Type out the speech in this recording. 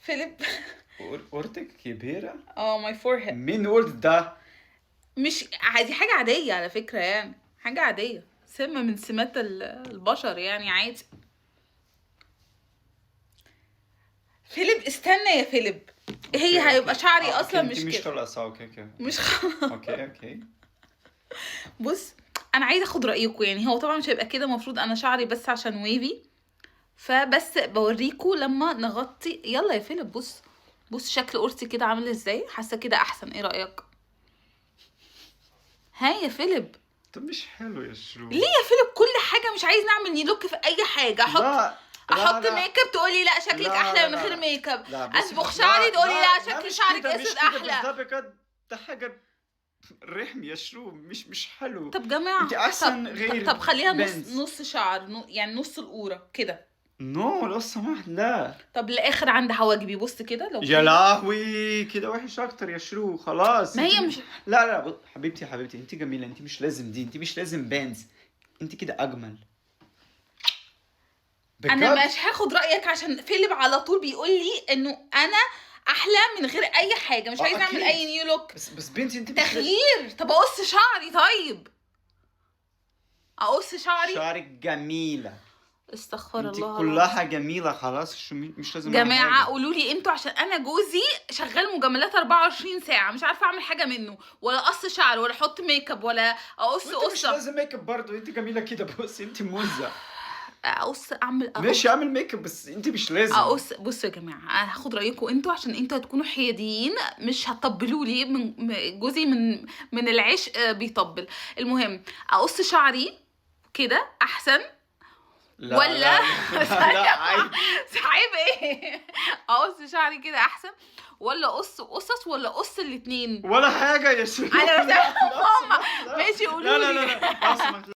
فيليب. قرتك كبيرة؟ ماي فورهيد. مين ولد ده؟ مش دي حاجة عادية على فكرة، يعني حاجة عادية، سمة من سمات البشر يعني، عادي. فيليب استنى يا فيليب، هي هيبقى شعري اصلا مش مش كده. خلاص. اوكي مش اوكي. بص، انا عايزه اخد رايكم، يعني هو طبعا مش هيبقى كده، المفروض انا شعري بس عشان ويفي، فبس بوريكم لما نغطي. يلا يا فيليب، بص شكل قرصي كده عامل ازاي، حاسه كده احسن، ايه رايك؟ ها يا فيليب؟ طب مش حلو يا شروق. ليه يا فيليب كل حاجه مش عايز نعمل نيلوك في اي حاجه؟ احط ميك اب تقولي لا شكلك احلى من غير ميك اب، اصبغ شعري تقولي لا شكل شعرك اسود احلى. ده حاجه رحم يا شروق، مش حلو. طب جماعه انت احسن غير. طب خليها نص شعر، يعني نص القوره كده. لو سمحت لا. طب لاخر عند حواجبي، بص كده لو يا لهوي كده وحش اكتر يا شروق، خلاص. ما هي مش لا حبيبتي انت جميله، انت مش لازم دي، انت مش لازم بانز، انت كده اجمل بجد. انا مش هاخد رايك عشان فيليب على طول بيقول لي انه انا احلى من غير اي حاجه، مش عايز اعمل اي نيو لوك. بس بنتي انت تغيير. طب اقص شعري، طيب اقص شعرك جميله. استغفر انت الله، كلها جميله خلاص، مش لازم جماعه قولوا لي انتوا، عشان انا جوزي شغال مجاملات 24 ساعه، مش عارفه اعمل حاجه منه، ولا قص شعر ولا احط ميك اب ولا اقص قصه. مش لازم ميك اب برضه، انت جميله كده. بص انت موزه. اقص اعمل ماشي اعمل ميك اب، بس انت مش لازم اقص. بصوا يا جماعه، انا هاخد رايكم انتوا عشان انتوا هتكونوا حياديين، مش هتطبلوا لي. جوزي من العشق بيطبل. المهم اقص شعري كده احسن لا ولا لا عيب. عيب ايه؟ اقص شعري كده احسن ولا اقص قصص ولا اقص الاتنين؟ ولا حاجه يا شيخ. انا ماشي قولوا لي. لا